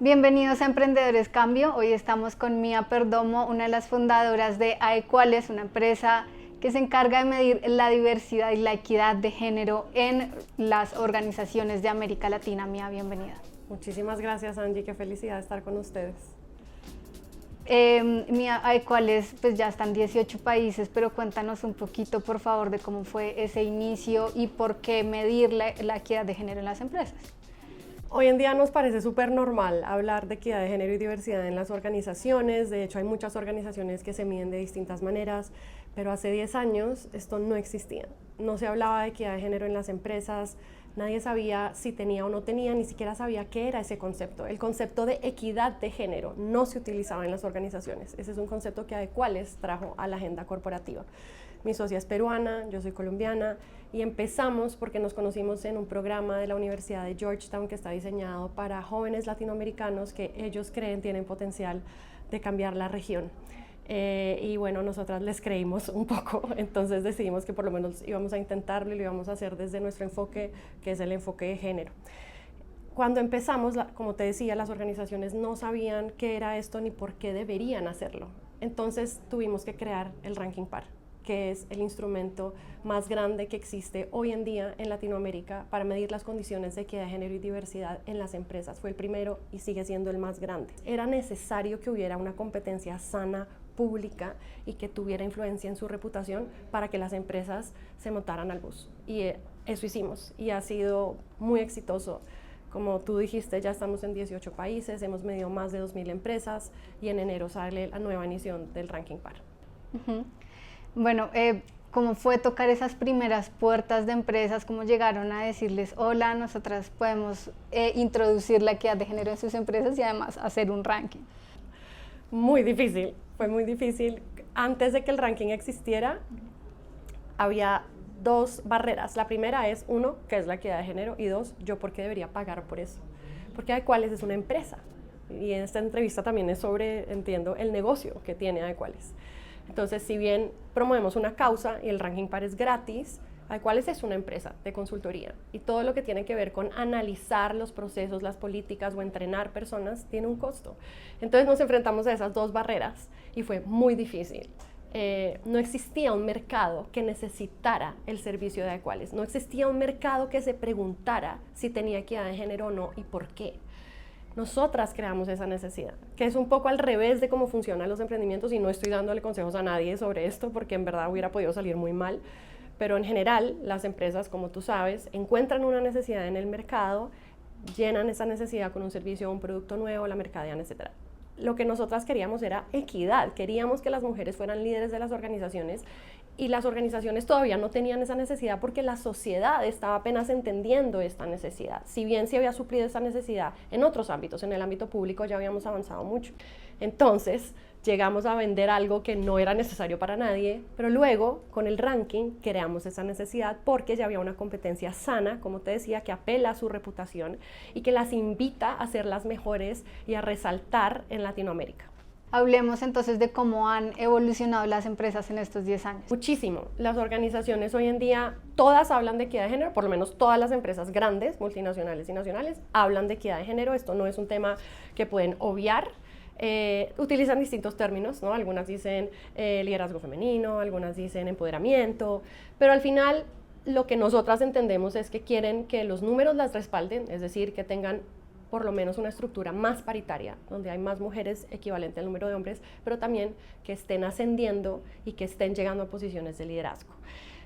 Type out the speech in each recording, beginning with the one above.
Bienvenidos a Emprendedores Cambio. Hoy estamos con Mía Perdomo, una de las fundadoras de Aequales, una empresa que se encarga de medir la diversidad y la equidad de género en las organizaciones de América Latina. Mía, bienvenida. Muchísimas gracias, Angie, qué felicidad estar con ustedes. Mía, Aequales pues ya están 18 países, pero cuéntanos un poquito, por favor, de cómo fue ese inicio y por qué medir la equidad de género en las empresas. Hoy en día nos parece súper normal hablar de equidad de género y diversidad en las organizaciones. De hecho, hay muchas organizaciones que se miden de distintas maneras, pero hace 10 años esto no existía. No se hablaba de equidad de género en las empresas, nadie sabía si tenía o no tenía, ni siquiera sabía qué era ese concepto. El concepto de equidad de género no se utilizaba en las organizaciones. Ese es un concepto que Aequales trajo a la agenda corporativa. Mi socia es peruana, yo soy colombiana y empezamos porque nos conocimos en un programa de la Universidad de Georgetown que está diseñado para jóvenes latinoamericanos que ellos creen tienen potencial de cambiar la región. Y bueno, nosotras les creímos un poco, entonces decidimos que por lo menos íbamos a intentarlo y lo íbamos a hacer desde nuestro enfoque, que es el enfoque de género. Cuando empezamos, como te decía, las organizaciones no sabían qué era esto ni por qué deberían hacerlo. Entonces tuvimos que crear el Ranking Par, que es el instrumento más grande que existe hoy en día en Latinoamérica para medir las condiciones de equidad de género y diversidad en las empresas. Fue el primero y sigue siendo el más grande. Era necesario que hubiera una competencia sana, pública y que tuviera influencia en su reputación para que las empresas se montaran al bus. Y eso hicimos y ha sido muy exitoso. Como tú dijiste, ya estamos en 18 países, hemos medido más de 2.000 empresas y en enero sale la nueva edición del Ranking Par. Bueno, ¿cómo fue tocar esas primeras puertas de empresas? ¿Cómo llegaron a decirles, hola, nosotras podemos introducir la equidad de género en sus empresas y además hacer un ranking? Muy difícil, fue muy difícil. Antes de que el ranking existiera, había dos barreras. La primera es, uno, ¿qué es la equidad de género? Y dos, ¿yo por qué debería pagar por eso? Porque Aequales es una empresa. Y en esta entrevista también es sobre, entiendo, el negocio que tiene Aequales. Entonces, si bien promovemos una causa y el Ranking Par es gratis, Aequales es una empresa de consultoría y todo lo que tiene que ver con analizar los procesos, las políticas o entrenar personas tiene un costo. Entonces nos enfrentamos a esas dos barreras y fue muy difícil. No existía un mercado que necesitara el servicio de Aequales, no existía un mercado que se preguntara si tenía equidad de género o no y por qué. Nosotras creamos esa necesidad, que es un poco al revés de cómo funcionan los emprendimientos y no estoy dándole consejos a nadie sobre esto porque en verdad hubiera podido salir muy mal, pero en general las empresas, como tú sabes, encuentran una necesidad en el mercado, llenan esa necesidad con un servicio o un producto nuevo, la mercadean, etc. Lo que nosotras queríamos era equidad, queríamos que las mujeres fueran líderes de las organizaciones y las organizaciones todavía no tenían esa necesidad porque la sociedad estaba apenas entendiendo esta necesidad. Si bien se había suplido esa necesidad en otros ámbitos, en el ámbito público ya habíamos avanzado mucho. Entonces llegamos a vender algo que no era necesario para nadie, pero luego con el ranking creamos esa necesidad porque ya había una competencia sana, como te decía, que apela a su reputación y que las invita a ser las mejores y a resaltar en Latinoamérica. Hablemos entonces de cómo han evolucionado las empresas en estos 10 años. Muchísimo. Las organizaciones hoy en día, todas hablan de equidad de género, por lo menos todas las empresas grandes, multinacionales y nacionales, hablan de equidad de género. Esto no es un tema que pueden obviar. Utilizan distintos términos, ¿no? Algunas dicen liderazgo femenino, algunas dicen empoderamiento, pero al final lo que nosotras entendemos es que quieren que los números las respalden, es decir, que tengan por lo menos una estructura más paritaria, donde hay más mujeres equivalente al número de hombres, pero también que estén ascendiendo y que estén llegando a posiciones de liderazgo.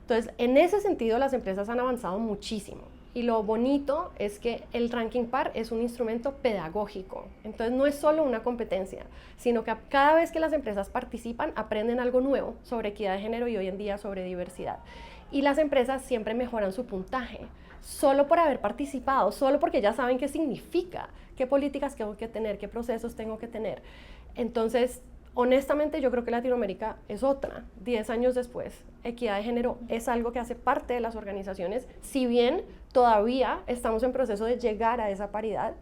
Entonces, en ese sentido, las empresas han avanzado muchísimo. Y lo bonito es que el Ranking Par es un instrumento pedagógico. Entonces, no es solo una competencia, sino que cada vez que las empresas participan, aprenden algo nuevo sobre equidad de género y hoy en día sobre diversidad. Y las empresas siempre mejoran su puntaje, solo por haber participado, solo porque ya saben qué significa, qué políticas tengo que tener, qué procesos tengo que tener. Entonces, honestamente, yo creo que Latinoamérica es otra. 10 años después, equidad de género es algo que hace parte de las organizaciones. Si bien todavía estamos en proceso de llegar a esa paridad,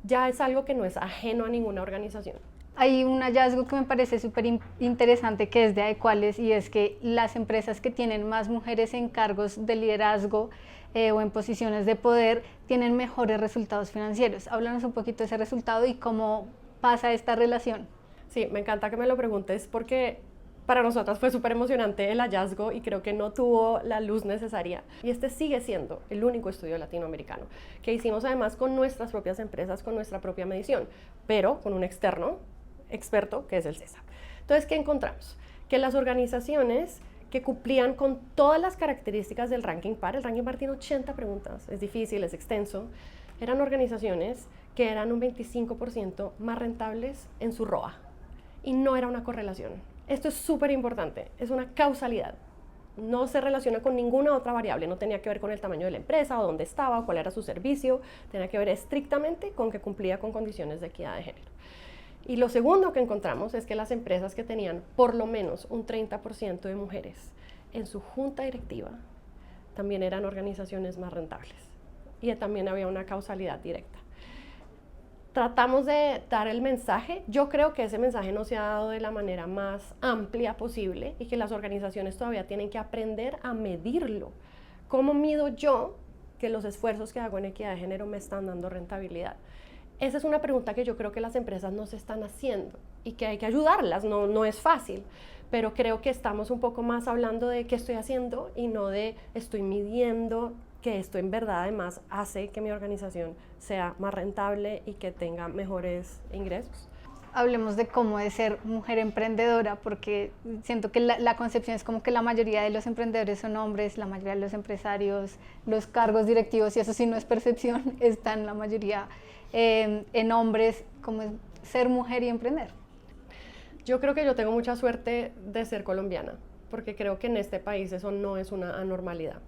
ya es algo que no es ajeno a ninguna organización. Hay un hallazgo que me parece súper interesante que es de Aequales y es que las empresas que tienen más mujeres en cargos de liderazgo o en posiciones de poder tienen mejores resultados financieros. Háblanos un poquito de ese resultado y cómo pasa esta relación. Sí, me encanta que me lo preguntes porque para nosotras fue súper emocionante el hallazgo y creo que no tuvo la luz necesaria. Y este sigue siendo el único estudio latinoamericano que hicimos además con nuestras propias empresas, con nuestra propia medición, pero con un externo experto que es el CESA. Entonces, ¿qué encontramos? Que las organizaciones que cumplían con todas las características del ranking PAR, el ranking PAR tiene 80 preguntas, es difícil, es extenso, eran organizaciones que eran un 25% más rentables en su ROA y no era una correlación. Esto es súper importante, es una causalidad. No se relaciona con ninguna otra variable, no tenía que ver con el tamaño de la empresa o dónde estaba o cuál era su servicio, tenía que ver estrictamente con que cumplía con condiciones de equidad de género. Y lo segundo que encontramos es que las empresas que tenían por lo menos un 30% de mujeres en su junta directiva también eran organizaciones más rentables y también había una causalidad directa. Tratamos de dar el mensaje, yo creo que ese mensaje no se ha dado de la manera más amplia posible y que las organizaciones todavía tienen que aprender a medirlo. ¿Cómo mido yo que los esfuerzos que hago en equidad de género me están dando rentabilidad? Esa es una pregunta que yo creo que las empresas no se están haciendo y que hay que ayudarlas, no es fácil, pero creo que estamos un poco más hablando de qué estoy haciendo y no de estoy midiendo que esto en verdad además hace que mi organización sea más rentable y que tenga mejores ingresos. Hablemos de cómo es ser mujer emprendedora, porque siento que la concepción es como que la mayoría de los emprendedores son hombres, la mayoría de los empresarios, los cargos directivos, y eso sí no es percepción, están la mayoría en hombres. ¿Cómo es ser mujer y emprender? Yo creo que yo tengo mucha suerte de ser colombiana, porque creo que en este país eso no es una anormalidad.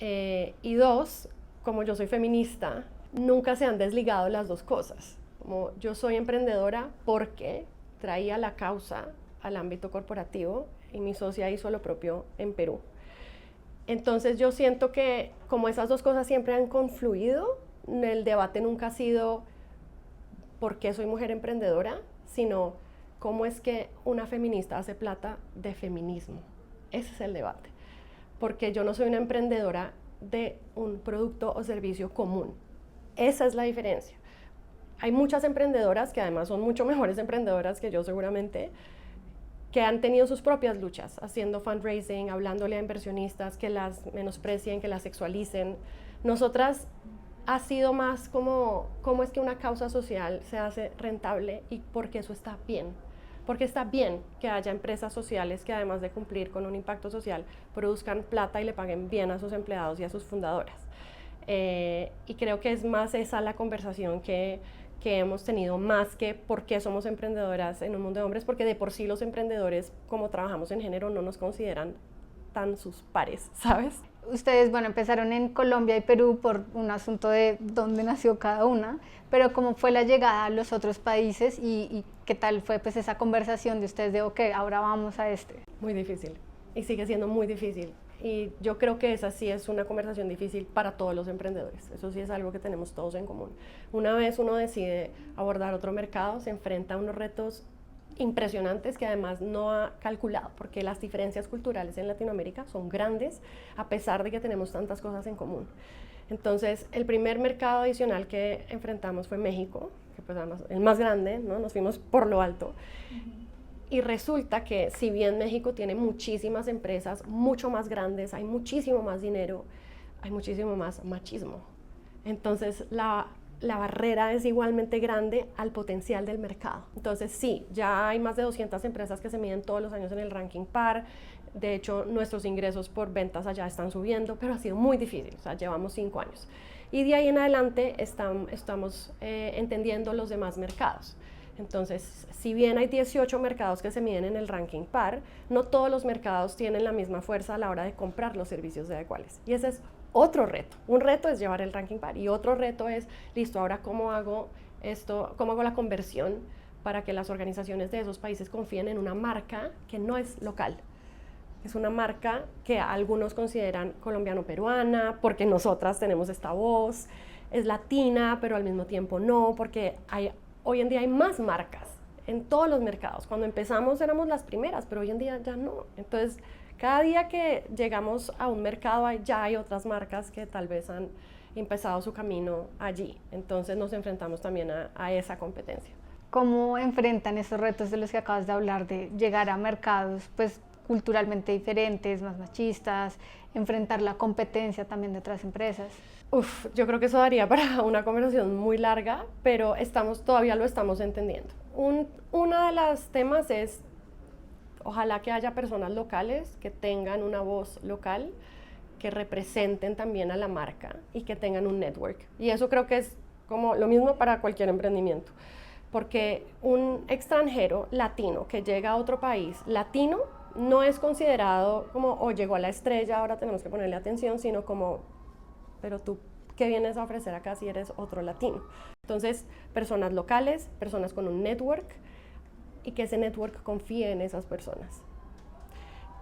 Y dos, como yo soy feminista, nunca se han desligado las dos cosas. Como yo soy emprendedora porque traía la causa al ámbito corporativo y mi socia hizo lo propio en Perú. Entonces yo siento que como esas dos cosas siempre han confluido, el debate nunca ha sido por qué soy mujer emprendedora, sino cómo es que una feminista hace plata de feminismo. Ese es el debate. Porque yo no soy una emprendedora de un producto o servicio común. Esa es la diferencia. Hay muchas emprendedoras que además son mucho mejores emprendedoras que yo seguramente, que han tenido sus propias luchas, haciendo fundraising, hablándole a inversionistas que las menosprecien, que las sexualicen. Nosotras ha sido más como cómo es que una causa social se hace rentable y porque eso está bien. Porque está bien que haya empresas sociales que además de cumplir con un impacto social, produzcan plata y le paguen bien a sus empleados y a sus fundadoras. Y creo que es más esa la conversación que hemos tenido, más que por qué somos emprendedoras en un mundo de hombres, porque de por sí los emprendedores, como trabajamos en género, no nos consideran tan sus pares, ¿sabes? Ustedes, bueno, empezaron en Colombia y Perú por un asunto de dónde nació cada una, pero ¿cómo fue la llegada a los otros países y qué tal fue pues esa conversación de ustedes de, ok, ahora vamos a este? Muy difícil, y sigue siendo muy difícil. Y yo creo que esa sí es una conversación difícil para todos los emprendedores. Eso sí es algo que tenemos todos en común. Una vez uno decide abordar otro mercado, se enfrenta a unos retos impresionantes que además no ha calculado, porque las diferencias culturales en Latinoamérica son grandes, a pesar de que tenemos tantas cosas en común. Entonces, el primer mercado adicional que enfrentamos fue México, que pues además el más grande, ¿no? Nos fuimos por lo alto. Y resulta que si bien México tiene muchísimas empresas, mucho más grandes, hay muchísimo más dinero, hay muchísimo más machismo. Entonces la barrera es igualmente grande al potencial del mercado. Entonces sí, ya hay más de 200 empresas que se miden todos los años en el ranking PAR. De hecho, nuestros ingresos por ventas allá están subiendo, pero ha sido muy difícil, o sea, llevamos 5 años. Y de ahí en adelante estamos entendiendo los demás mercados. Entonces, si bien hay 18 mercados que se miden en el ranking PAR, no todos los mercados tienen la misma fuerza a la hora de comprar los servicios de Equales. Y ese es otro reto. Un reto es llevar el ranking PAR y otro reto es, listo, ahora cómo hago esto, cómo hago la conversión para que las organizaciones de esos países confíen en una marca que no es local. Es una marca que algunos consideran colombiano-peruana porque nosotras tenemos esta voz, es latina, pero al mismo tiempo no, porque hoy en día hay más marcas en todos los mercados. Cuando empezamos éramos las primeras, pero hoy en día ya no. Entonces, Cada día que llegamos a un mercado ya hay otras marcas que tal vez han empezado su camino allí. Entonces nos enfrentamos también a esa competencia. ¿Cómo enfrentan esos retos de los que acabas de hablar, de llegar a mercados pues culturalmente diferentes, más machistas, enfrentar la competencia también de otras empresas? Yo creo que eso daría para una conversación muy larga, pero todavía lo estamos entendiendo. Uno de los temas es, ojalá que haya personas locales que tengan una voz local, que representen también a la marca y que tengan un network. Y eso creo que es como lo mismo para cualquier emprendimiento. Porque un extranjero latino que llega a otro país, latino, no es considerado como, llegó a la estrella, ahora tenemos que ponerle atención, sino como, pero tú, ¿qué vienes a ofrecer acá si eres otro latino? Entonces, personas locales, personas con un network, y que ese network confíe en esas personas.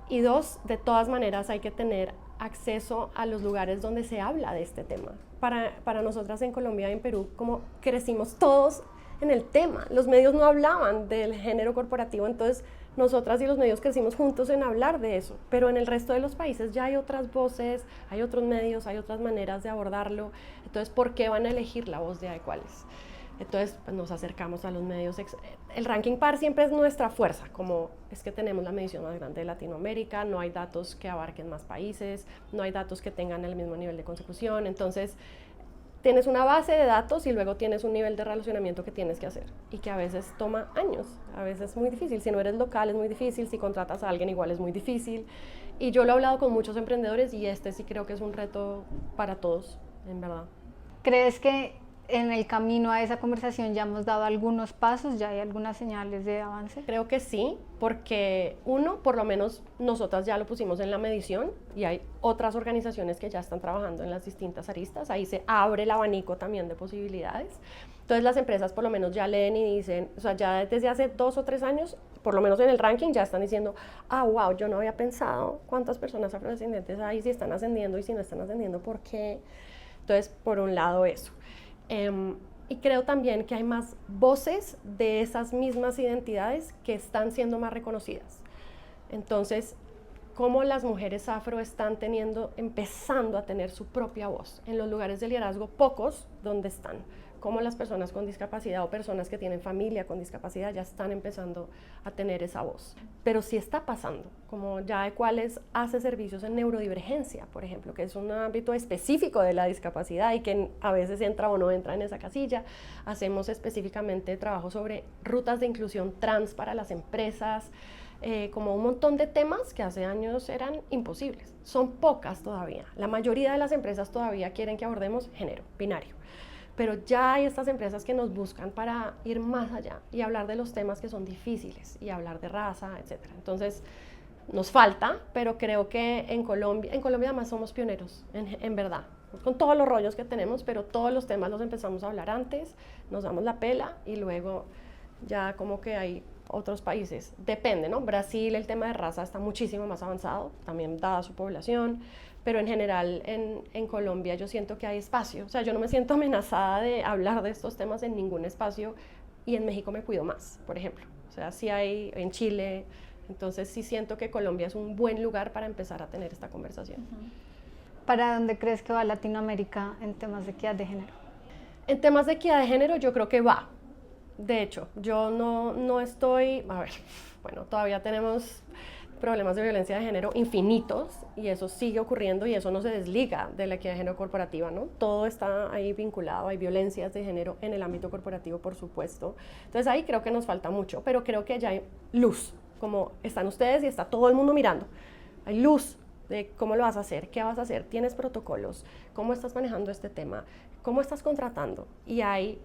Y dos, de todas maneras hay que tener acceso a los lugares donde se habla de este tema. Para nosotras en Colombia y en Perú, como crecimos todos en el tema, los medios no hablaban del género corporativo, entonces nosotras y los medios crecimos juntos en hablar de eso, pero en el resto de los países ya hay otras voces, hay otros medios, hay otras maneras de abordarlo, entonces ¿por qué van a elegir la voz de Adecuales? Entonces pues, nos acercamos a los medios. El ranking PAR siempre es nuestra fuerza, como es que tenemos la medición más grande de Latinoamérica, no hay datos que abarquen más países, no hay datos que tengan el mismo nivel de consecución, entonces tienes una base de datos y luego tienes un nivel de relacionamiento que tienes que hacer y que a veces toma años, a veces es muy difícil. Si no eres local es muy difícil, si contratas a alguien igual es muy difícil. Y yo lo he hablado con muchos emprendedores y sí creo que es un reto para todos, en verdad. ¿Crees que en el camino a esa conversación ya hemos dado algunos pasos, ya hay algunas señales de avance? Creo que sí, porque por lo menos nosotras ya lo pusimos en la medición y hay otras organizaciones que ya están trabajando en las distintas aristas, ahí se abre el abanico también de posibilidades. Entonces las empresas por lo menos ya leen y dicen, o sea, ya desde hace 2 o 3 años, por lo menos en el ranking ya están diciendo, wow, yo no había pensado cuántas personas afrodescendientes hay, si están ascendiendo y si no están ascendiendo, ¿por qué? Entonces, por un lado eso. Y creo también que hay más voces de esas mismas identidades que están siendo más reconocidas. Entonces, cómo las mujeres afro están empezando a tener su propia voz. En los lugares de liderazgo, pocos donde están. Cómo las personas con discapacidad o personas que tienen familia con discapacidad ya están empezando a tener esa voz. Pero sí está pasando, como ya Adecuales hace servicios en neurodivergencia, por ejemplo, que es un ámbito específico de la discapacidad y que a veces entra o no entra en esa casilla. Hacemos específicamente trabajo sobre rutas de inclusión trans para las empresas, como un montón de temas que hace años eran imposibles. Son pocas todavía. La mayoría de las empresas todavía quieren que abordemos género binario. Pero ya hay estas empresas que nos buscan para ir más allá y hablar de los temas que son difíciles y hablar de raza, etc. Entonces, nos falta, pero creo que en Colombia además somos pioneros, en verdad, con todos los rollos que tenemos, pero todos los temas los empezamos a hablar antes, nos damos la pela y luego ya como que hay otros países. Depende, ¿no? Brasil, el tema de raza está muchísimo más avanzado, también dada su población. Pero en general en Colombia yo siento que hay espacio, o sea, yo no me siento amenazada de hablar de estos temas en ningún espacio y en México me cuido más, por ejemplo, o sea, sí hay en Chile, entonces sí siento que Colombia es un buen lugar para empezar a tener esta conversación. ¿Para dónde crees que va Latinoamérica en temas de equidad de género? En temas de equidad de género yo creo que va, de hecho, yo no estoy, bueno, todavía tenemos problemas de violencia de género infinitos y eso sigue ocurriendo y eso no se desliga de la equidad de género corporativa, ¿no? Todo está ahí vinculado, hay violencias de género en el ámbito corporativo, por supuesto. Entonces ahí creo que nos falta mucho, pero creo que ya hay luz, como están ustedes y está todo el mundo mirando. Hay luz de cómo lo vas a hacer, qué vas a hacer, tienes protocolos, cómo estás manejando este tema, cómo estás contratando y hay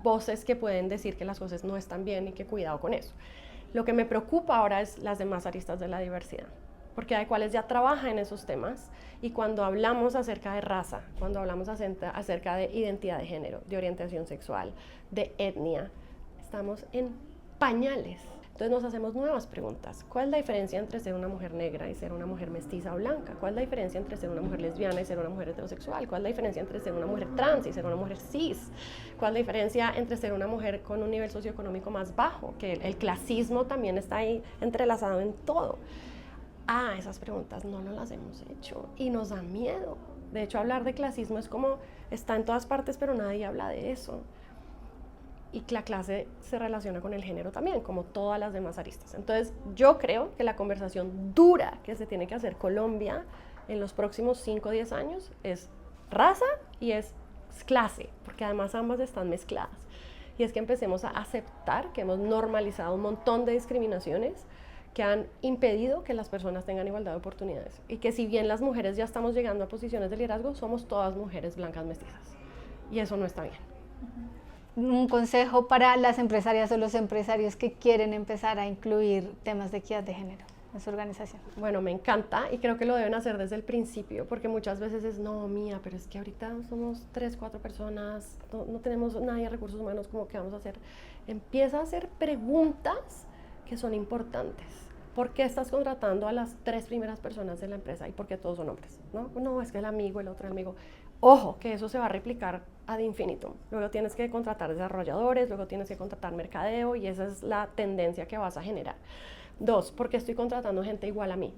voces que pueden decir que las cosas no están bien y que cuidado con eso. Lo que me preocupa ahora es las demás aristas de la diversidad, porque Adecuales ya trabaja en esos temas y cuando hablamos acerca de raza, cuando hablamos acerca de identidad de género, de orientación sexual, de etnia, estamos en pañales. Entonces nos hacemos nuevas preguntas. ¿Cuál es la diferencia entre ser una mujer negra y ser una mujer mestiza o blanca? ¿Cuál es la diferencia entre ser una mujer lesbiana y ser una mujer heterosexual? ¿Cuál es la diferencia entre ser una mujer trans y ser una mujer cis? ¿Cuál es la diferencia entre ser una mujer con un nivel socioeconómico más bajo? Que el clasismo también está ahí entrelazado en todo. Esas preguntas no nos las hemos hecho y nos da miedo. De hecho, hablar de clasismo es como, está en todas partes, pero nadie habla de eso. Y la clase se relaciona con el género también, como todas las demás aristas. Entonces, yo creo que la conversación dura que se tiene que hacer Colombia en los próximos 5 o 10 años es raza y es clase, porque además ambas están mezcladas. Y es que empecemos a aceptar que hemos normalizado un montón de discriminaciones que han impedido que las personas tengan igualdad de oportunidades. Y que si bien las mujeres ya estamos llegando a posiciones de liderazgo, somos todas mujeres blancas mestizas. Y eso no está bien. Un consejo para las empresarias o los empresarios que quieren empezar a incluir temas de equidad de género en su organización. Bueno, me encanta y creo que lo deben hacer desde el principio, porque muchas veces es, no, Mía, pero es que ahorita somos 3, 4 personas, no tenemos nadie de recursos humanos, ¿cómo qué vamos a hacer? Empieza a hacer preguntas que son importantes. ¿Por qué estás contratando a las 3 primeras personas de la empresa y por qué todos son hombres? No, es que el amigo, el otro amigo. Ojo, que eso se va a replicar ad infinitum. Luego tienes que contratar desarrolladores, luego tienes que contratar mercadeo y esa es la tendencia que vas a generar. 2, porque estoy contratando gente igual a mí.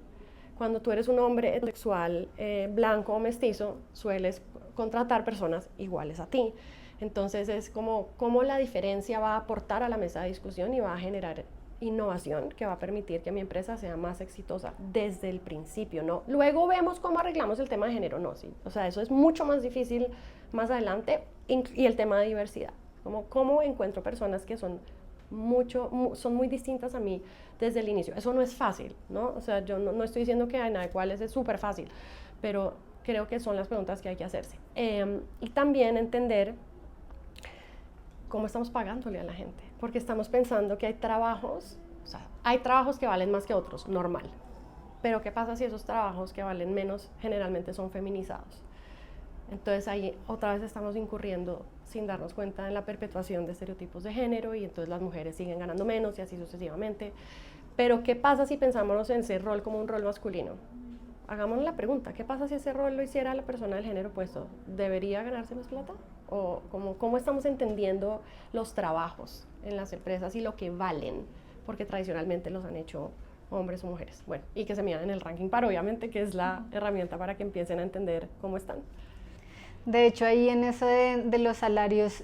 Cuando tú eres un hombre heterosexual, blanco o mestizo, sueles contratar personas iguales a ti. Entonces es como la diferencia va a aportar a la mesa de discusión y va a generar innovación que va a permitir que mi empresa sea más exitosa desde el principio, ¿no? Luego vemos cómo arreglamos el tema de género, no, sí. O sea, eso es mucho más difícil más adelante. Y el tema de diversidad, cómo encuentro personas que son muy distintas a mí desde el inicio. Eso no es fácil, ¿no? O sea, yo no estoy diciendo que hay nada cual es súper fácil, pero creo que son las preguntas que hay que hacerse. Y también entender cómo estamos pagándole a la gente, porque estamos pensando que hay trabajos que valen más que otros, normal. Pero ¿qué pasa si esos trabajos que valen menos generalmente son feminizados? Entonces ahí otra vez estamos incurriendo sin darnos cuenta en la perpetuación de estereotipos de género y entonces las mujeres siguen ganando menos y así sucesivamente. Pero ¿qué pasa si pensamos en ese rol como un rol masculino? Hagámonos la pregunta, ¿qué pasa si ese rol lo hiciera la persona del género opuesto? ¿Debería ganarse más plata? ¿O cómo estamos entendiendo los trabajos en las empresas y lo que valen? Porque tradicionalmente los han hecho hombres o mujeres. Bueno, y que se midan en el ranking par, obviamente, que es la herramienta para que empiecen a entender cómo están. De hecho, ahí en eso de los salarios,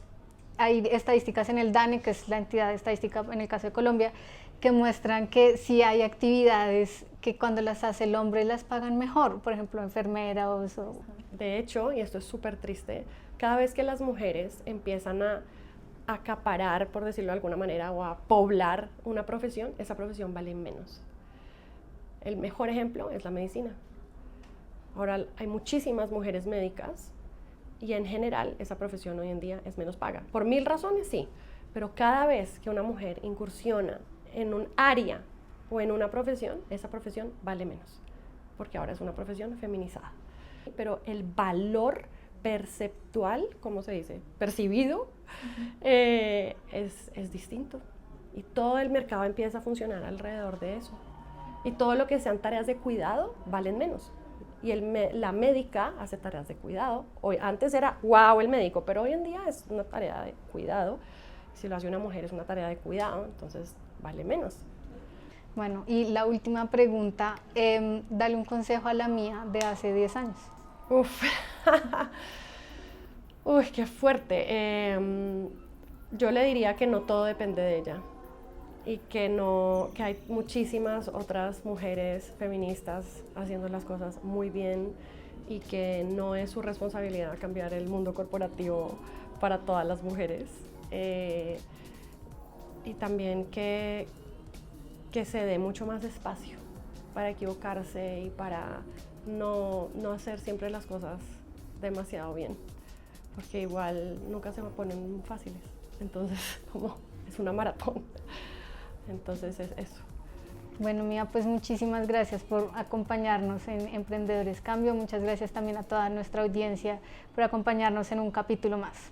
hay estadísticas en el DANE, que es la entidad estadística en el caso de Colombia, que muestran que sí hay actividades que cuando las hace el hombre las pagan mejor, por ejemplo, enfermeras o... De hecho, y esto es súper triste, cada vez que las mujeres empiezan a acaparar, por decirlo de alguna manera, o a poblar una profesión, esa profesión vale menos. El mejor ejemplo es la medicina. Ahora hay muchísimas mujeres médicas y en general esa profesión hoy en día es menos paga. Por 1000 razones, sí, pero cada vez que una mujer incursiona en un área o en una profesión, esa profesión vale menos, porque ahora es una profesión feminizada. Pero el valor perceptual, ¿cómo se dice? Percibido, es distinto. Y todo el mercado empieza a funcionar alrededor de eso. Y todo lo que sean tareas de cuidado valen menos. Y la médica hace tareas de cuidado. Antes era, wow, el médico, pero hoy en día es una tarea de cuidado. Si lo hace una mujer es una tarea de cuidado, entonces vale menos. Bueno, y la última pregunta, dale un consejo a la Mía de hace 10 años. Uy, qué fuerte. Yo le diría que no todo depende de ella y que hay muchísimas otras mujeres feministas haciendo las cosas muy bien y que no es su responsabilidad cambiar el mundo corporativo para todas las mujeres. Y también que se dé mucho más espacio para equivocarse y para no hacer siempre las cosas demasiado bien, porque igual nunca se me ponen fáciles, entonces como es una maratón, entonces es eso. Bueno, Mía, pues muchísimas gracias por acompañarnos en Emprendedores Cambio, muchas gracias también a toda nuestra audiencia por acompañarnos en un capítulo más.